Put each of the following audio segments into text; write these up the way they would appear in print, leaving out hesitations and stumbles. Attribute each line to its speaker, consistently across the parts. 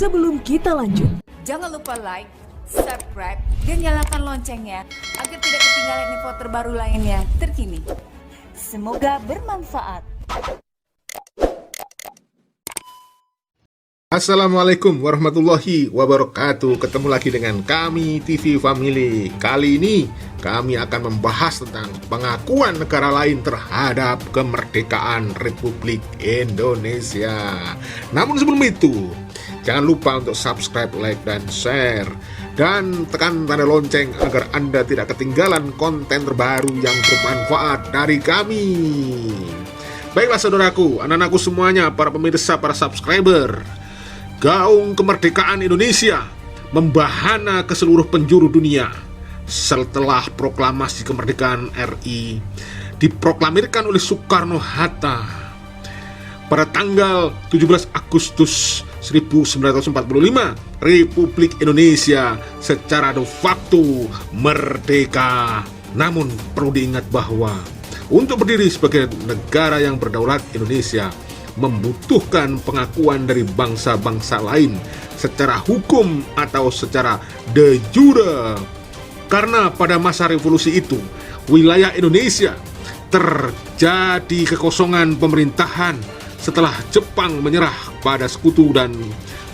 Speaker 1: Sebelum kita lanjut,
Speaker 2: Jangan lupa like, subscribe, dan nyalakan loncengnya agar tidak ketinggalan info terbaru lainnya terkini. Semoga bermanfaat.
Speaker 3: Assalamualaikum warahmatullahi wabarakatuh. Ketemu lagi dengan kami TV Family. Kali ini kami akan membahas tentang pengakuan negara lain terhadap kemerdekaan Republik Indonesia. Namun sebelum itu, jangan lupa untuk subscribe, like, dan share, dan tekan tanda lonceng agar Anda tidak ketinggalan konten terbaru yang bermanfaat dari kami. Baiklah saudaraku, anak-anakku semuanya, para pemirsa, para subscriber, gaung kemerdekaan Indonesia membahana ke seluruh penjuru dunia setelah proklamasi kemerdekaan RI diproklamirkan oleh Soekarno-Hatta pada tanggal 17 Agustus 1945. Republik Indonesia secara de facto merdeka. Namun perlu diingat bahwa untuk berdiri sebagai negara yang berdaulat, Indonesia membutuhkan pengakuan dari bangsa-bangsa lain secara hukum atau secara de jure. Karena pada masa revolusi itu, wilayah Indonesia terjadi kekosongan pemerintahan setelah Jepang menyerah pada sekutu, dan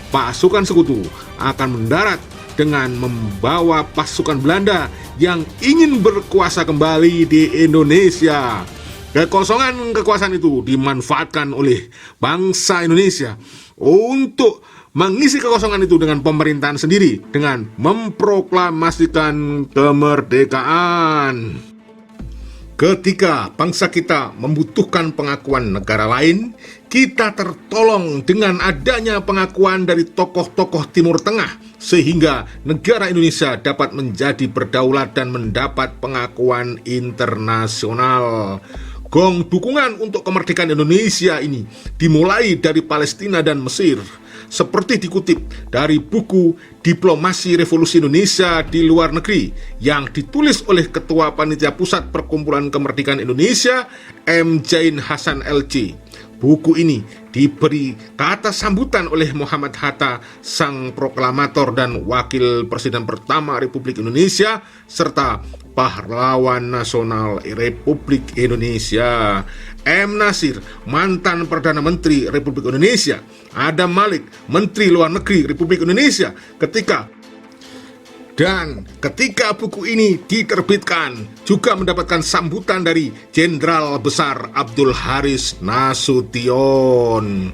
Speaker 3: pasukan sekutu akan mendarat dengan membawa pasukan Belanda yang ingin berkuasa kembali di Indonesia. Kekosongan kekuasaan itu dimanfaatkan oleh bangsa Indonesia untuk mengisi kekosongan itu dengan pemerintahan sendiri dengan memproklamasikan kemerdekaan. Ketika bangsa kita membutuhkan pengakuan negara lain, kita tertolong dengan adanya pengakuan dari tokoh-tokoh Timur Tengah, sehingga negara Indonesia dapat menjadi berdaulat dan mendapat pengakuan internasional. Gong dukungan untuk kemerdekaan Indonesia ini dimulai dari Palestina dan Mesir, seperti dikutip dari buku Diplomasi Revolusi Indonesia di Luar Negeri yang ditulis oleh Ketua Panitia Pusat Perkumpulan Kemerdekaan Indonesia M. Zain Hasan LC. Buku ini diberi kata sambutan oleh Muhammad Hatta, sang proklamator dan wakil presiden pertama Republik Indonesia, serta pahlawan nasional Republik Indonesia M. Nasir, mantan Perdana Menteri Republik Indonesia, Adam Malik, Menteri Luar Negeri Republik Indonesia ketika buku ini diterbitkan, juga mendapatkan sambutan dari Jenderal Besar Abdul Haris Nasution.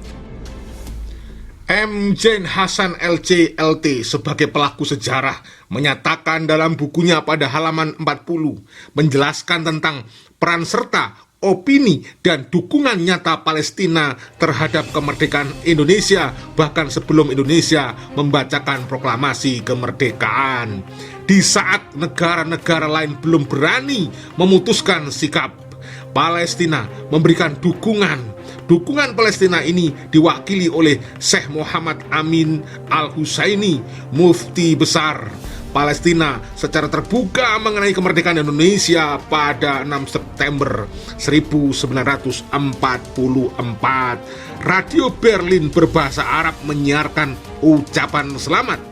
Speaker 3: M. Zain Hasan LC LT sebagai pelaku sejarah menyatakan dalam bukunya pada halaman 40 menjelaskan tentang peran serta, opini, dan dukungan nyata Palestina terhadap kemerdekaan Indonesia bahkan sebelum Indonesia membacakan proklamasi kemerdekaan. Di saat negara-negara lain belum berani memutuskan sikap, Palestina memberikan dukungan. Dukungan Palestina ini diwakili oleh Syekh Muhammad Amin Al-Husaini, Mufti Besar Palestina, secara terbuka mengenai kemerdekaan Indonesia pada 6 September 1944. Radio Berlin berbahasa Arab menyiarkan ucapan selamat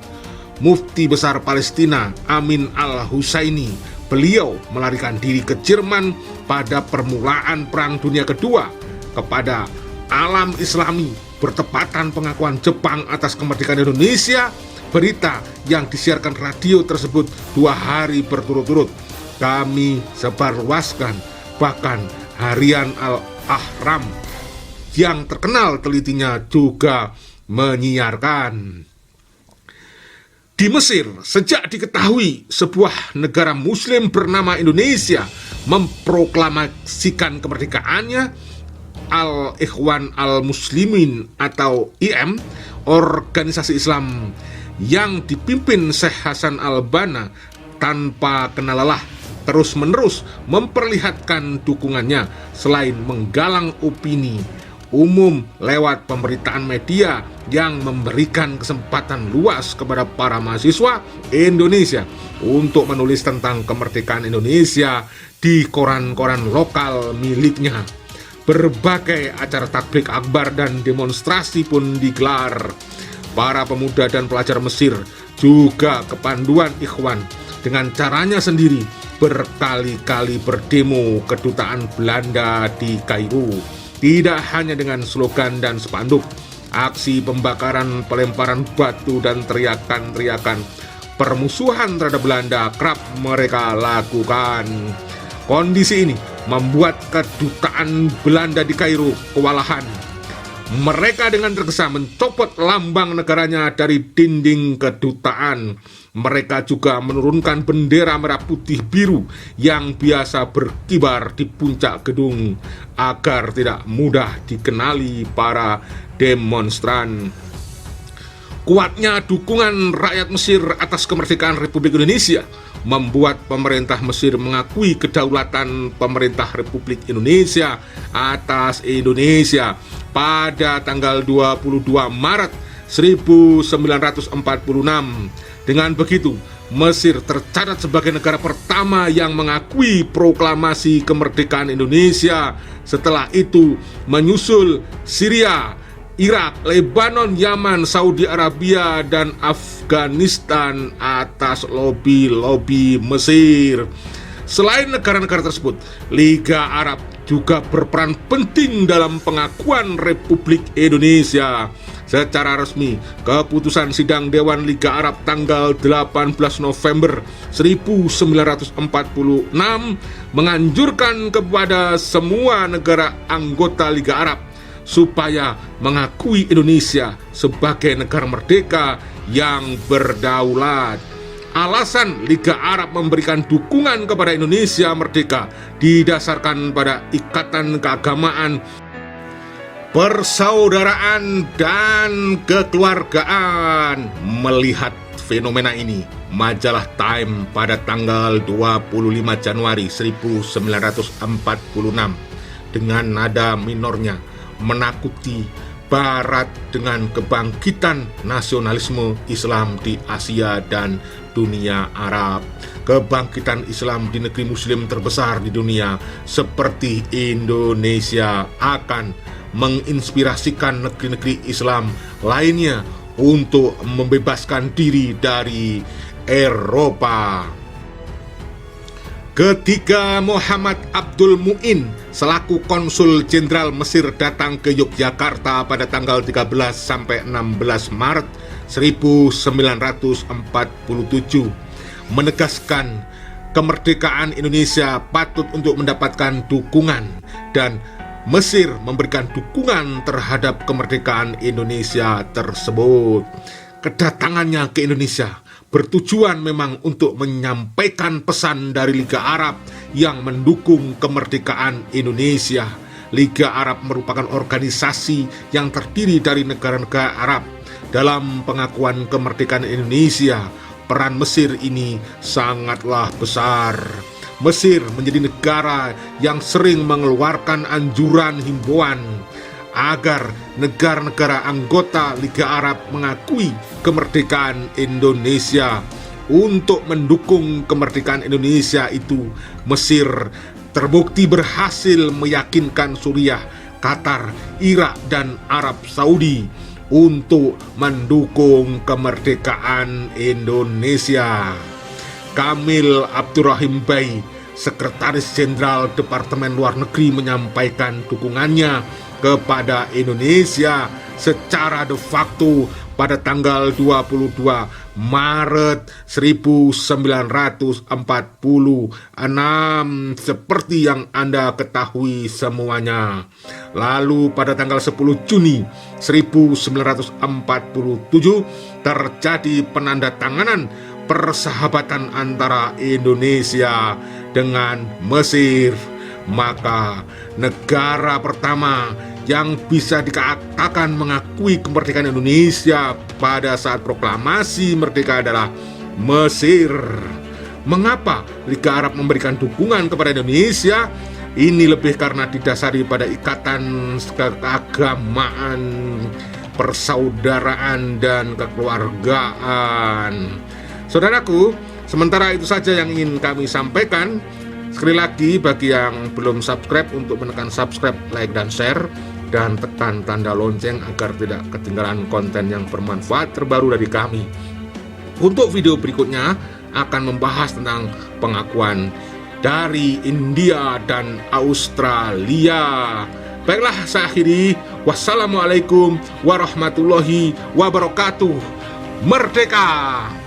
Speaker 3: Mufti Besar Palestina Amin Al-Husaini. Beliau melarikan diri ke Jerman pada permulaan Perang Dunia Kedua. Kepada alam Islami bertepatan pengakuan Jepang atas kemerdekaan Indonesia, berita yang disiarkan radio tersebut 2 hari berturut-turut kami sebarluaskan. Bahkan harian Al-Ahram yang terkenal telitinya juga menyiarkan. Di Mesir, sejak diketahui sebuah negara muslim bernama Indonesia memproklamasikan kemerdekaannya, Al-Ikhwan Al-Muslimin atau IM, organisasi Islam yang dipimpin Syekh Hasan Al-Banna, tanpa kenal lelah terus-menerus memperlihatkan dukungannya. Selain menggalang opini umum lewat pemberitaan media yang memberikan kesempatan luas kepada para mahasiswa Indonesia untuk menulis tentang kemerdekaan Indonesia di koran-koran lokal miliknya. Berbagai acara takbir akbar dan demonstrasi pun digelar. para pemuda dan pelajar Mesir, juga kepanduan Ikhwan dengan caranya sendiri berkali-kali berdemo kedutaan Belanda di Kairo. Tidak hanya dengan slogan dan spanduk, aksi pembakaran, pelemparan batu, dan teriakan-teriakan permusuhan terhadap Belanda kerap mereka lakukan. Kondisi ini membuat kedutaan Belanda di Kairo kewalahan. Mereka dengan tergesa mencopot lambang negaranya dari dinding kedutaan. Mereka juga menurunkan bendera merah putih biru yang biasa berkibar di puncak gedung agar tidak mudah dikenali para demonstran. Kuatnya dukungan rakyat Mesir atas kemerdekaan Republik Indonesia membuat pemerintah Mesir mengakui kedaulatan pemerintah Republik Indonesia atas Indonesia pada tanggal 22 Maret 1946. Dengan begitu, Mesir tercatat sebagai negara pertama yang mengakui proklamasi kemerdekaan Indonesia. Setelah itu menyusul Syria, Irak, Lebanon, Yaman, Saudi Arabia, dan Afghanistan atas lobi-lobi Mesir. Selain negara-negara tersebut, Liga Arab juga berperan penting dalam pengakuan Republik Indonesia. Secara resmi, keputusan sidang Dewan Liga Arab tanggal 18 November 1946 menganjurkan kepada semua negara anggota Liga Arab supaya mengakui Indonesia sebagai negara merdeka yang berdaulat. Alasan Liga Arab memberikan dukungan kepada Indonesia merdeka didasarkan pada ikatan keagamaan, persaudaraan, dan kekeluargaan. Melihat fenomena ini, majalah Time pada tanggal 25 Januari 1946 dengan nada minornya menakuti Barat dengan kebangkitan nasionalisme Islam di Asia dan dunia Arab. Kebangkitan Islam di negeri Muslim terbesar di dunia seperti Indonesia akan menginspirasikan negeri-negeri Islam lainnya untuk membebaskan diri dari Eropa. Ketika Muhammad Abdul Mu'in selaku konsul jenderal Mesir datang ke Yogyakarta pada tanggal 13 sampai 16 Maret 1947 menegaskan kemerdekaan Indonesia patut untuk mendapatkan dukungan, dan Mesir memberikan dukungan terhadap kemerdekaan Indonesia tersebut. Kedatangannya ke Indonesia bertujuan memang untuk menyampaikan pesan dari Liga Arab yang mendukung kemerdekaan Indonesia. Liga Arab merupakan organisasi yang terdiri dari negara-negara Arab. Dalam pengakuan kemerdekaan Indonesia, peran Mesir ini sangatlah besar. Mesir menjadi negara yang sering mengeluarkan anjuran himbauan agar negara-negara anggota Liga Arab mengakui kemerdekaan Indonesia. Untuk mendukung kemerdekaan Indonesia itu, Mesir terbukti berhasil meyakinkan Suriah, Qatar, Irak, dan Arab Saudi untuk mendukung kemerdekaan Indonesia. Kamil Abdurrahim Bai, Sekretaris Jenderal Departemen Luar Negeri, menyampaikan dukungannya kepada Indonesia secara de facto pada tanggal 22 Maret 1946 seperti yang Anda ketahui semuanya. Lalu pada tanggal 10 Juni 1947 terjadi penandatanganan persahabatan antara Indonesia dengan Mesir. Maka negara pertama yang bisa dikatakan mengakui kemerdekaan Indonesia pada saat proklamasi merdeka adalah Mesir. Mengapa Liga Arab memberikan dukungan kepada Indonesia? Ini lebih karena didasari pada ikatan keagamaan, persaudaraan, dan kekeluargaan. Saudaraku, sementara itu saja yang ingin kami sampaikan. Sekali lagi, bagi yang belum subscribe, untuk menekan subscribe, like, dan share. dan tekan tanda lonceng agar tidak ketinggalan konten yang bermanfaat terbaru dari kami. Untuk video berikutnya akan membahas tentang pengakuan dari India dan Australia. Baiklah, saya akhiri. Wassalamualaikum warahmatullahi wabarakatuh. Merdeka!